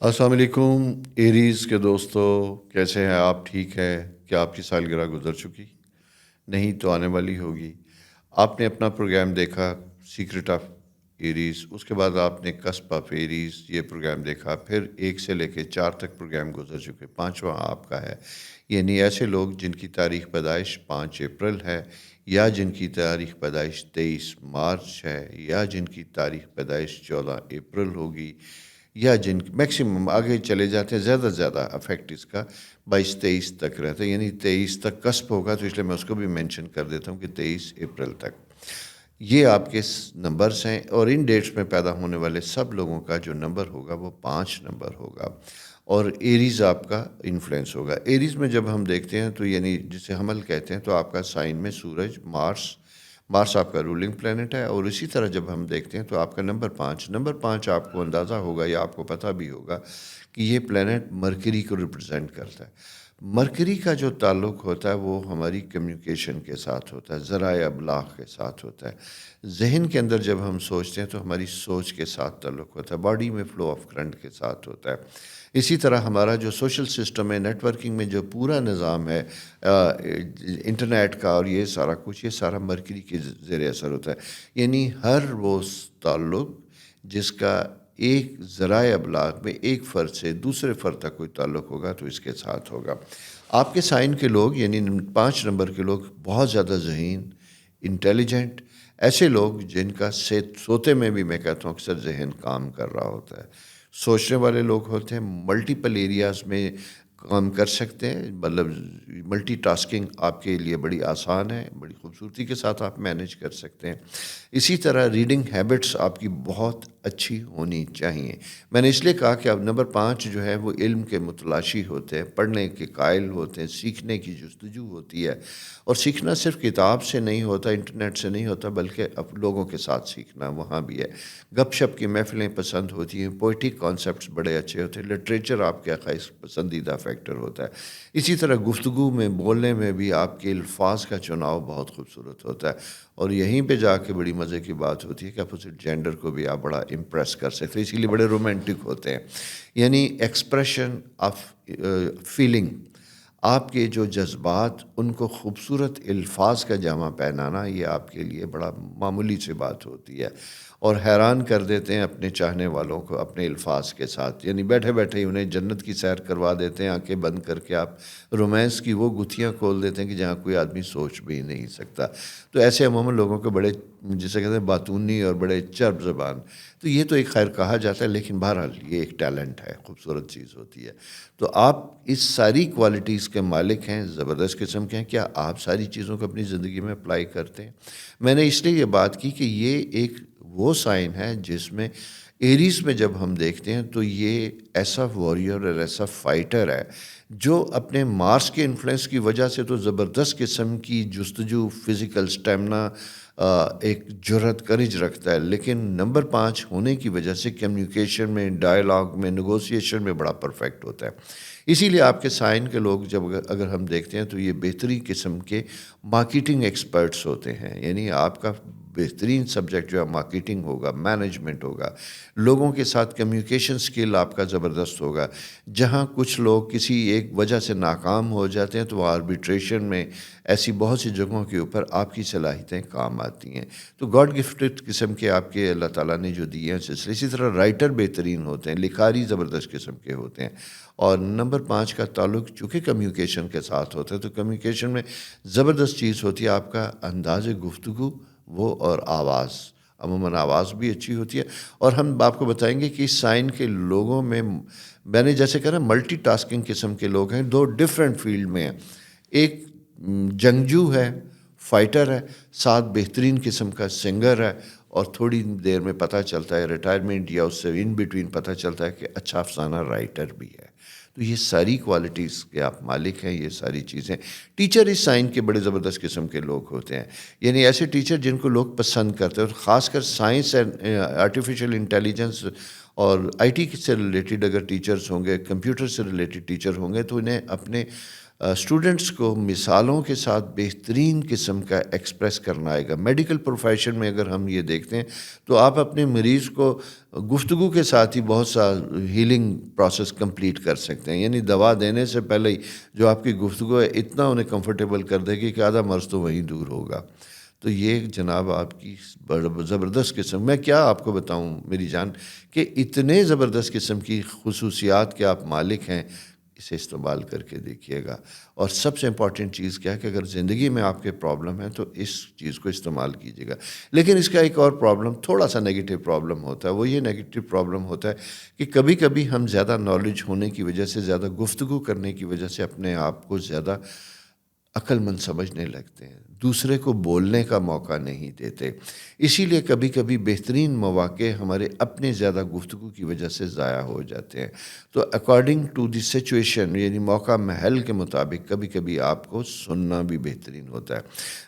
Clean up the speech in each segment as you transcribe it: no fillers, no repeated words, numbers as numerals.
السلام علیکم ایریز کے دوستو، کیسے ہیں آپ؟ ٹھیک ہے؟ کیا آپ کی سالگرہ گزر چکی؟ نہیں تو آنے والی ہوگی۔ آپ نے اپنا پروگرام دیکھا سیکرٹ آف ایریز، اس کے بعد آپ نے کسپ آف ایریز یہ پروگرام دیکھا، پھر 1 سے لے کے 4 تک پروگرام گزر چکے، 5واں آپ کا ہے۔ یعنی ایسے لوگ جن کی تاریخ پیدائش 5 اپریل ہے، یا جن کی تاریخ پیدائش 23 مارچ ہے، یا جن کی تاریخ پیدائش 14 اپریل ہوگی، یا جن میکسیمم آگے چلے جاتے ہیں، زیادہ سے زیادہ افیکٹ اس کا 22-23 تک رہتا ہے، یعنی 23 تک کسپ ہوگا، تو اس لیے میں اس کو بھی مینشن کر دیتا ہوں کہ 23 اپریل تک یہ آپ کے نمبرز ہیں۔ اور ان ڈیٹس میں پیدا ہونے والے سب لوگوں کا جو نمبر ہوگا وہ 5 نمبر ہوگا، اور ایریز آپ کا انفلوئنس ہوگا۔ ایریز میں جب ہم دیکھتے ہیں تو یعنی جسے حمل کہتے ہیں، تو آپ کا سائن میں سورج مارس آپ کا رولنگ پلینٹ ہے، اور اسی طرح جب ہم دیکھتے ہیں تو آپ کا نمبر 5 آپ کو اندازہ ہوگا یا آپ کو پتہ بھی ہوگا کہ یہ پلینٹ مرکری کو ریپرزینٹ کرتا ہے۔ مرکری کا جو تعلق ہوتا ہے وہ ہماری کمیونیکیشن کے ساتھ ہوتا ہے، ذرائع ابلاغ کے ساتھ ہوتا ہے۔ ذہن کے اندر جب ہم سوچتے ہیں تو ہماری سوچ کے ساتھ تعلق ہوتا ہے، باڈی میں فلو آف کرنٹ کے ساتھ ہوتا ہے۔ اسی طرح ہمارا جو سوشل سسٹم ہے، نیٹ ورکنگ میں جو پورا نظام ہے انٹرنیٹ کا، اور یہ سارا کچھ، یہ سارا مرکری کے زیر اثر ہوتا ہے۔ یعنی ہر وہ تعلق جس کا ایک ذرائع ابلاغ میں ایک فرد سے دوسرے فرد تک کوئی تعلق ہوگا تو اس کے ساتھ ہوگا۔ آپ کے سائن کے لوگ یعنی 5 نمبر کے لوگ بہت زیادہ ذہین، انٹیلیجنٹ، ایسے لوگ جن کا سوتے میں بھی میں کہتا ہوں اکثر ذہن کام کر رہا ہوتا ہے، سوچنے والے لوگ ہوتے ہیں، ملٹیپل ایریاز میں کام کر سکتے ہیں، مطلب ملٹی ٹاسکنگ آپ کے لیے بڑی آسان ہے، بڑی خوبصورتی کے ساتھ آپ مینیج کر سکتے ہیں۔ اسی طرح ریڈنگ ہیبٹس آپ کی بہت اچھی ہونی چاہیے۔ میں نے اس لیے کہا کہ اب نمبر 5 جو ہے وہ علم کے متلاشی ہوتے ہیں، پڑھنے کے قائل ہوتے ہیں، سیکھنے کی جستجو ہوتی ہے، اور سیکھنا صرف کتاب سے نہیں ہوتا، انٹرنیٹ سے نہیں ہوتا، بلکہ اب لوگوں کے ساتھ سیکھنا وہاں بھی ہے۔ گپ شپ کی محفلیں پسند ہوتی ہیں، پوئٹک کانسیپٹس بڑے اچھے ہوتے ہیں، لٹریچر آپ کا خاص پسندیدہ فیکٹر ہوتا ہے۔ اسی طرح گفتگو میں، بولنے میں بھی آپ کے الفاظ کا چناؤ بہت خوبصورت ہوتا ہے، اور یہیں پہ جا کے بڑی مزے کی بات ہوتی ہے کہ اپوزٹ جینڈر کو بھی آپ بڑا امپریس کر سکتے ہیں، اسی لیے بڑے رومانٹک ہوتے ہیں۔ یعنی ایکسپریشن آف فیلنگ، آپ کے جو جذبات ان کو خوبصورت الفاظ کا جامع پہنانا، یہ آپ کے لیے بڑا معمولی سی بات ہوتی ہے، اور حیران کر دیتے ہیں اپنے چاہنے والوں کو اپنے الفاظ کے ساتھ۔ یعنی بیٹھے بیٹھے ہی انہیں جنت کی سیر کروا دیتے ہیں، آنکھیں بند کر کے آپ رومانس کی وہ گتھیاں کھول دیتے ہیں کہ جہاں کوئی آدمی سوچ بھی نہیں سکتا۔ تو ایسے عموماً لوگوں کو بڑے، جسے کہتے ہیں باتونی اور بڑے چرب زبان، تو یہ تو ایک خیر کہا جاتا ہے، لیکن بہرحال یہ ایک ٹیلنٹ ہے، خوبصورت چیز ہوتی ہے۔ تو آپ اس ساری کوالٹیز کے مالک ہیں، زبردست قسم کے ہیں۔ کیا آپ ساری چیزوں کو اپنی زندگی میں اپلائی کرتے ہیں؟ میں نے اس لیے یہ بات کی کہ یہ ایک وہ سائن ہے جس میں ایریز میں جب ہم دیکھتے ہیں تو یہ ایسا واریر اور ایسا فائٹر ہے جو اپنے مارس کے انفلوئنس کی وجہ سے تو زبردست قسم کی جستجو، فزیکل سٹیمنا، ایک جرأت، کرج رکھتا ہے، لیکن نمبر 5 ہونے کی وجہ سے کمیونیکیشن میں، ڈائلاگ میں، نیگوسیشن میں بڑا پرفیکٹ ہوتا ہے۔ اسی لیے آپ کے سائن کے لوگ جب اگر ہم دیکھتے ہیں تو یہ بہترین قسم کے مارکیٹنگ ایکسپرٹس ہوتے ہیں۔ یعنی آپ کا بہترین سبجیکٹ جو ہے مارکیٹنگ ہوگا، مینجمنٹ ہوگا، لوگوں کے ساتھ کمیونیکیشن سکل آپ کا زبردست ہوگا۔ جہاں کچھ لوگ کسی ایک وجہ سے ناکام ہو جاتے ہیں تو وہ آربیٹریشن میں، ایسی بہت سی جگہوں کے اوپر آپ کی صلاحیتیں کام آتی ہیں۔ تو گاڈ گفٹڈ قسم کے آپ کے اللہ تعالیٰ نے جو دیے ہیں سلسلے۔ اسی طرح رائٹر بہترین ہوتے ہیں، لکھاری زبردست قسم کے ہوتے ہیں، اور نمبر 5 کا تعلق چونکہ کمیونیکیشن کے ساتھ ہوتا ہے تو کمیونیکیشن میں زبردست چیز ہوتی ہے آپ کا انداز گفتگو، وہ اور آواز، عموماً آواز بھی اچھی ہوتی ہے۔ اور ہم آپ کو بتائیں گے کہ اس سائن کے لوگوں میں نے جیسے کہا نا، ملٹی ٹاسکنگ قسم کے لوگ ہیں، 2 ڈفرینٹ فیلڈ میں ہیں۔ ایک جنگجو ہے، فائٹر ہے، ساتھ بہترین قسم کا سنگر ہے، اور تھوڑی دیر میں پتہ چلتا ہے ریٹائرمنٹ یا اس سے ان بٹوین پتہ چلتا ہے کہ اچھا افسانہ رائٹر بھی ہے۔ تو یہ ساری کوالٹیز کے آپ مالک ہیں، یہ ساری چیزیں۔ ٹیچر اس سائن کے بڑے زبردست قسم کے لوگ ہوتے ہیں، یعنی ایسے ٹیچر جن کو لوگ پسند کرتے ہیں، اور خاص کر سائنس اینڈ آرٹیفیشل انٹیلیجنس اور آئی ٹی سے ریلیٹڈ اگر ٹیچرز ہوں گے، کمپیوٹر سے ریلیٹڈ ٹیچر ہوں گے، تو انہیں اپنے اسٹوڈنٹس کو مثالوں کے ساتھ بہترین قسم کا ایکسپریس کرنا آئے گا. میڈیکل پروفیشن میں اگر ہم یہ دیکھتے ہیں تو آپ اپنے مریض کو گفتگو کے ساتھ ہی بہت سا ہیلنگ پروسیس کمپلیٹ کر سکتے ہیں. یعنی دوا دینے سے پہلے ہی جو آپ کی گفتگو ہے اتنا انہیں کمفرٹیبل کر دے گی کہ آدھا مرض تو وہیں دور ہوگا. تو یہ جناب آپ کی زبردست قسم، میں کیا آپ کو بتاؤں میری جان، کہ اتنے زبردست قسم کی خصوصیات کے آپ مالک ہیں. اسے استعمال کر کے دیکھیے گا. اور سب سے امپورٹنٹ چیز کیا ہے کہ اگر زندگی میں آپ کے پرابلم ہے تو اس چیز کو استعمال کیجیے گا. لیکن اس کا ایک اور پرابلم، تھوڑا سا نیگیٹو پرابلم ہوتا ہے. وہ یہ نیگیٹو پرابلم ہوتا ہے کہ کبھی کبھی ہم زیادہ نالج ہونے کی وجہ سے، زیادہ گفتگو کرنے کی وجہ سے اپنے آپ کو زیادہ عقل مند سمجھنے لگتے ہیں، دوسرے کو بولنے کا موقع نہیں دیتے. اسی لیے کبھی کبھی بہترین مواقع ہمارے اپنے زیادہ گفتگو کی وجہ سے ضائع ہو جاتے ہیں. تو اکارڈنگ ٹو دی سچویشن، یعنی موقع محل کے مطابق کبھی کبھی آپ کو سننا بھی بہترین ہوتا ہے.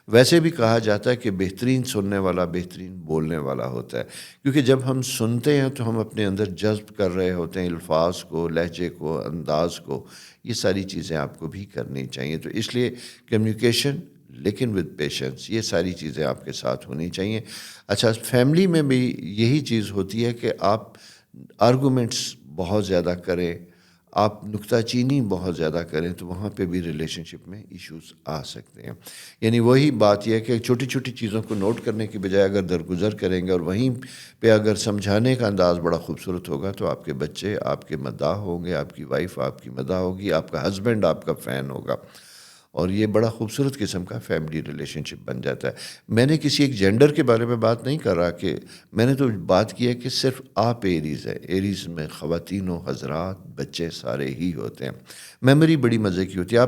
ویسے بھی کہا جاتا ہے کہ بہترین سننے والا بہترین بولنے والا ہوتا ہے، کیونکہ جب ہم سنتے ہیں تو ہم اپنے اندر جذب کر رہے ہوتے ہیں الفاظ کو، لہجے کو، انداز کو. یہ ساری چیزیں آپ کو بھی کرنی چاہیے. تو اس لیے کمیونیکیشن لیکن ود پیشنس، یہ ساری چیزیں آپ کے ساتھ ہونی چاہیے. اچھا، فیملی میں بھی یہی چیز ہوتی ہے کہ آپ آرگومنٹس بہت زیادہ کریں، آپ نکتہ چینی بہت زیادہ کریں تو وہاں پہ بھی ریلیشن شپ میں ایشوز آ سکتے ہیں. یعنی وہی بات یہ ہے کہ چھوٹی چھوٹی چیزوں کو نوٹ کرنے کی بجائے اگر درگزر کریں گے اور وہیں پہ اگر سمجھانے کا انداز بڑا خوبصورت ہوگا تو آپ کے بچے آپ کے مداح ہوں گے، آپ کی وائف آپ کی مداح ہوگی، آپ کا ہسبینڈ آپ کا فین ہوگا. اور یہ بڑا خوبصورت قسم کا فیملی ریلیشن شپ بن جاتا ہے. میں نے کسی ایک جینڈر کے بارے میں بات نہیں کر رہا، کہ میں نے تو بات کی ہے کہ صرف آپ ایریز ہے. ایریز میں خواتین و حضرات بچے سارے ہی ہوتے ہیں. میموری بڑی مزے کی ہوتی ہے.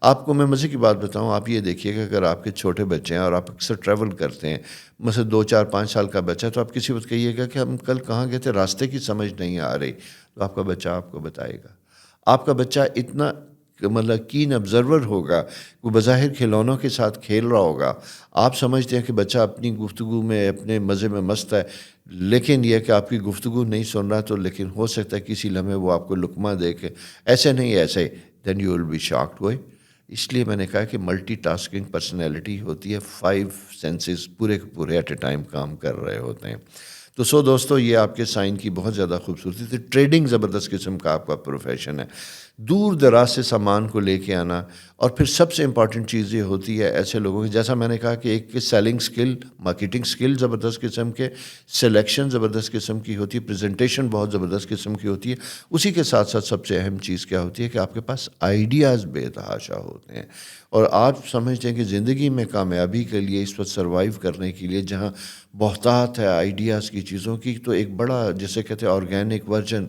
آپ کو میں مزے کی بات بتاؤں، آپ یہ دیکھیے کہ اگر آپ کے چھوٹے بچے ہیں اور آپ اکثر ٹریول کرتے ہیں، مثلا 2 4 5 سال کا بچہ ہے، تو آپ کسی وقت کہیے گا کہ ہم کل کہاں گئے تھے، راستے کی سمجھ نہیں آ رہی، تو آپ کا بچہ آپ کو بتائے گا. آپ کا بچہ اتنا مطلب کین آبزرور ہوگا، وہ بظاہر کھلونوں کے ساتھ کھیل رہا ہوگا. آپ سمجھتے ہیں کہ بچہ اپنی گفتگو میں اپنے مزے میں مست ہے، لیکن یہ کہ آپ کی گفتگو نہیں سن رہا، تو لیکن ہو سکتا ہے کسی لمحے وہ آپ کو لقمہ دے کے ایسے نہیں ایسے، then you will be shocked ہوئے. اس لیے میں نے کہا کہ ملٹی ٹاسکنگ پرسنالٹی ہوتی ہے، 5 سینسز پورے کے پورے ایٹ اے ٹائم کام کر رہے ہوتے ہیں. تو دوستو، یہ آپ کے سائن کی بہت زیادہ خوبصورتی تھی. ٹریڈنگ زبردست قسم کا آپ کا پروفیشن ہے، دور دراز سے سامان کو لے کے آنا. اور پھر سب سے امپورٹنٹ چیز یہ ہوتی ہے ایسے لوگوں کی، جیسا میں نے کہا کہ ایک سیلنگ سکل، مارکیٹنگ سکل زبردست قسم کے، سلیکشن زبردست قسم کی ہوتی ہے، پریزنٹیشن بہت زبردست قسم کی ہوتی ہے. اسی کے ساتھ ساتھ سب سے اہم چیز کیا ہوتی ہے کہ آپ کے پاس آئیڈیاز بے تحاشا ہوتے ہیں. اور آپ سمجھتے ہیں کہ زندگی میں کامیابی کے لیے، اس وقت سروائیو کرنے کے لیے جہاں بہتات ہے آئیڈیاز کی چیزوں کی، تو ایک بڑا جسے کہتے ہیں آرگینک ورژن،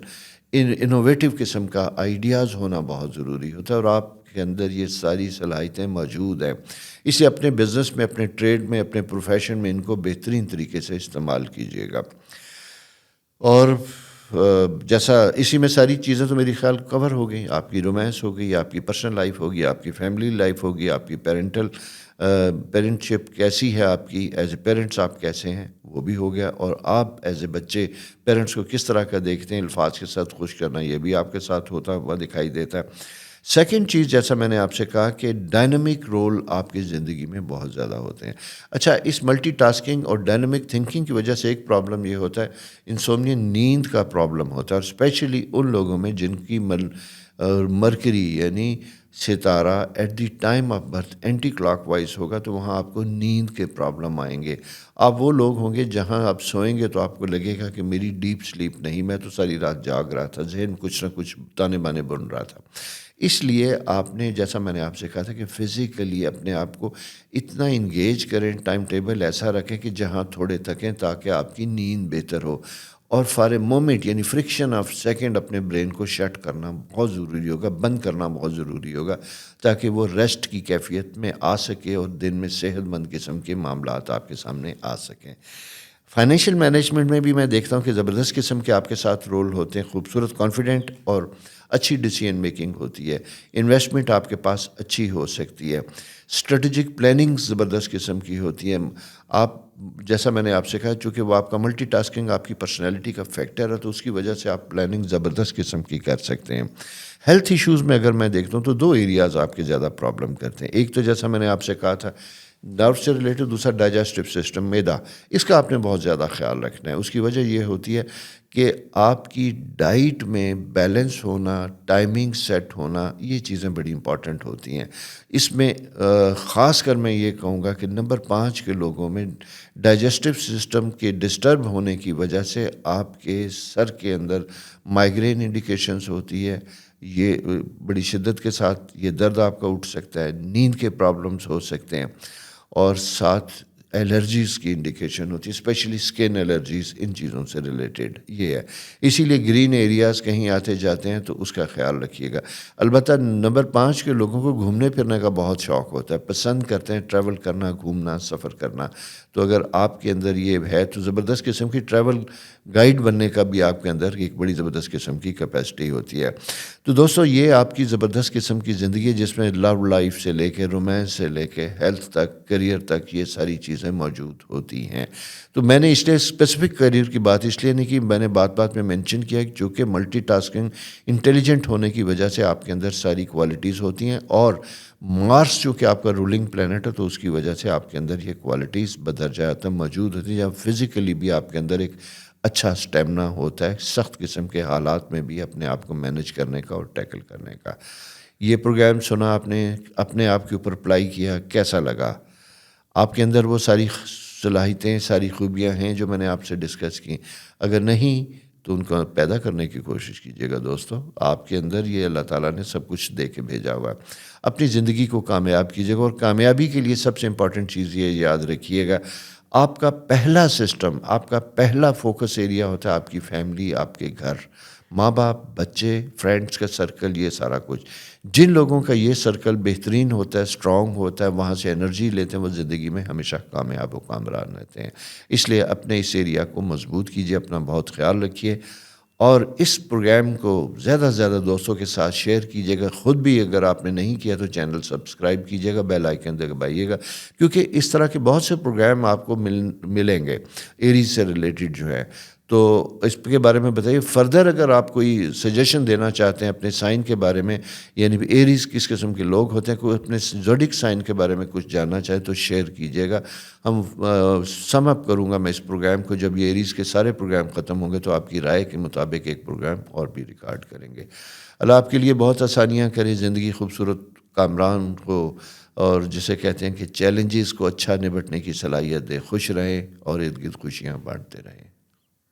انوویٹو قسم کا آئیڈیاز ہونا بہت ضروری ہوتا ہے. اور آپ کے اندر یہ ساری صلاحیتیں موجود ہیں. اسے اپنے بزنس میں، اپنے ٹریڈ میں، اپنے پروفیشن میں ان کو بہترین طریقے سے استعمال کیجیے گا. اور جیسا اسی میں ساری چیزیں تو میری خیال کور ہو گئی. آپ کی رومانس ہو گئی، آپ کی پرسنل لائف ہوگی، آپ کی فیملی لائف ہوگی، آپ کی پیرنٹ شپ کیسی ہے، آپ کی ایز اے پیرنٹس آپ کیسے ہیں، وہ بھی ہو گیا. اور آپ ایز اے بچے پیرنٹس کو کس طرح کا دیکھتے ہیں، الفاظ کے ساتھ خوش کرنا، یہ بھی آپ کے ساتھ ہوتا ہوا دکھائی دیتا ہے. سیکنڈ چیز، جیسا میں نے آپ سے کہا کہ ڈائنامک رول آپ کی زندگی میں بہت زیادہ ہوتے ہیں. اچھا، اس ملٹی ٹاسکنگ اور ڈائنامک تھنکنگ کی وجہ سے ایک پرابلم یہ ہوتا ہے، انسومنیا، نیند کا پرابلم ہوتا ہے. اور اسپیشلی ان لوگوں میں جن کی مرکری یعنی ستارہ at the time of birth anticlockwise ہوگا، تو وہاں آپ کو نیند کے پرابلم آئیں گے. آپ وہ لوگ ہوں گے جہاں آپ سوئیں گے تو آپ کو لگے گا کہ میری ڈیپ سلیپ نہیں، میں تو ساری رات جاگ رہا تھا، ذہن کچھ نہ کچھ تانے بانے بن رہا تھا. اس لیے آپ نے، جیسا میں نے آپ سے کہا تھا، کہ فزیکلی اپنے آپ کو اتنا انگیج کریں، ٹائم ٹیبل ایسا رکھیں کہ جہاں تھوڑے تھکیں تاکہ آپ کی نیند بہتر ہو. اور فار اے مومنٹ یعنی فرکشن آف سیکنڈ اپنے برین کو شٹ کرنا بہت ضروری ہوگا، بند کرنا بہت ضروری ہوگا، تاکہ وہ ریسٹ کی کیفیت میں آ سکے اور دن میں صحت مند قسم کے معاملات آپ کے سامنے آ سکیں. فائنینشیل مینجمنٹ میں بھی میں دیکھتا ہوں کہ زبردست قسم کے آپ کے ساتھ رول ہوتے ہیں، خوبصورت کانفیڈنٹ اور اچھی ڈیسیژن میکنگ ہوتی ہے، انویسٹمنٹ آپ کے پاس اچھی ہو سکتی ہے، اسٹریٹجک پلاننگ زبردست قسم کی ہوتی ہے. آپ جیسا میں نے آپ سے کہا، چونکہ وہ آپ کا ملٹی ٹاسکنگ آپ کی پرسنالٹی کا فیکٹر ہے، تو اس کی وجہ سے آپ پلاننگ زبردست قسم کی کر سکتے ہیں. ہیلتھ ایشوز میں اگر میں دیکھتا ہوں تو دو ایریاز آپ کے زیادہ پرابلم کرتے ہیں. ایک تو جیسا میں نے آپ سے کہا تھا نرو سے ریلیٹڈ، دوسرا ڈائجسٹو سسٹم، میدا، اس کا آپ نے بہت زیادہ خیال رکھنا ہے. اس کی وجہ یہ ہوتی ہے کہ آپ کی ڈائٹ میں بیلنس ہونا، ٹائمنگ سیٹ ہونا، یہ چیزیں بڑی امپورٹنٹ ہوتی ہیں. اس میں خاص کر میں یہ کہوں گا کہ نمبر 5 کے لوگوں میں ڈائجسٹو سسٹم کے ڈسٹرب ہونے کی وجہ سے آپ کے سر کے اندر مائیگرین انڈیکیشنز ہوتی ہے. یہ بڑی شدت کے ساتھ یہ درد آپ کا اٹھ سکتا ہے، نیند کے پرابلمز ہو سکتے ہیں، اور ساتھ الرجیز کی انڈیکیشن ہوتی ہے، اسپیشلی اسکن الرجیز، ان چیزوں سے ریلیٹڈ یہ ہے. اسی لیے گرین ایریاز کہیں آتے جاتے ہیں تو اس کا خیال رکھیے گا. البتہ نمبر 5 کے لوگوں کو گھومنے پھرنے کا بہت شوق ہوتا ہے، پسند کرتے ہیں ٹریول کرنا، گھومنا، سفر کرنا. تو اگر آپ کے اندر یہ ہے تو زبردست قسم کی ٹریول گائیڈ بننے کا بھی آپ کے اندر ایک بڑی زبردست قسم کی کیپیسٹی ہوتی ہے. تو دوستو، یہ آپ کی زبردست قسم کی زندگی جس میں لو لائف سے لے کے رومانس سے لے کے ہیلتھ تک، کریئر تک، یہ ساری چیزیں موجود ہوتی ہیں. تو میں نے اس لیے اسپیسیفک کریئر کی بات اس لیے نہیں کی، میں نے بات میں مینشن کیا کہ چونکہ ملٹی ٹاسکنگ انٹیلیجنٹ ہونے کی وجہ سے آپ کے اندر ساری کوالٹیز ہوتی ہیں، اور مارس چونکہ آپ کا رولنگ پلانٹ ہے تو اس کی وجہ سے آپ کے اندر یہ کوالٹیز بدرجہ عدم موجود ہوتی ہیں، جہاں فزیکلی بھی آپ کے اندر ایک اچھا سٹیمنا ہوتا ہے، سخت قسم کے حالات میں بھی اپنے آپ کو مینج کرنے کا اور ٹیکل کرنے کا. یہ پروگرام سنا آپ نے، اپنے آپ کے اوپر اپلائی کیا، کیسا لگا؟ آپ کے اندر وہ ساری صلاحیتیں، ساری خوبیاں ہیں جو میں نے آپ سے ڈسکس کی؟ اگر نہیں تو ان کو پیدا کرنے کی کوشش کیجیے گا. دوستو، آپ کے اندر یہ اللہ تعالیٰ نے سب کچھ دے کے بھیجا ہوا ہے. اپنی زندگی کو کامیاب کیجیے گا، اور کامیابی کے لیے سب سے امپورٹنٹ چیز یہ یاد رکھیے گا، آپ کا پہلا سسٹم، آپ کا پہلا فوکس ایریا ہوتا ہے آپ کی فیملی، آپ کے گھر، ماں باپ، بچے، فرینڈز کا سرکل، یہ سارا کچھ. جن لوگوں کا یہ سرکل بہترین ہوتا ہے، اسٹرانگ ہوتا ہے، وہاں سے انرجی لیتے ہیں، وہ زندگی میں ہمیشہ کامیاب و کامران رہتے ہیں. اس لیے اپنے اس ایریا کو مضبوط کیجیے، اپنا بہت خیال رکھیے، اور اس پروگرام کو زیادہ سے زیادہ دوستوں کے ساتھ شیئر کیجیے گا. خود بھی اگر آپ نے نہیں کیا تو چینل سبسکرائب کیجیے گا، بیل آئیکن دبائیے گا، کیونکہ اس طرح کے بہت سے پروگرام آپ کو ملیں گے ایریز سے ریلیٹڈ جو ہے. تو اس کے بارے میں بتائیے. فردر اگر آپ کوئی سجیشن دینا چاہتے ہیں اپنے سائن کے بارے میں، یعنی ایریز کس قسم کے لوگ ہوتے ہیں، کوئی اپنے زوڈک سائن کے بارے میں کچھ جاننا چاہے تو شیئر کیجیے گا. ہم سم اپ کروں گا میں اس پروگرام کو، جب یہ ایریز کے سارے پروگرام ختم ہوں گے تو آپ کی رائے کے مطابق ایک پروگرام اور بھی ریکارڈ کریں گے. اللہ آپ کے لیے بہت آسانیاں کرے، زندگی خوبصورت کامران کو، اور جسے کہتے ہیں کہ چیلنجز کو اچھا نبٹنے کی صلاحیت دے. خوش رہیں اور ارد گرد خوشیاں بانٹتے رہیں.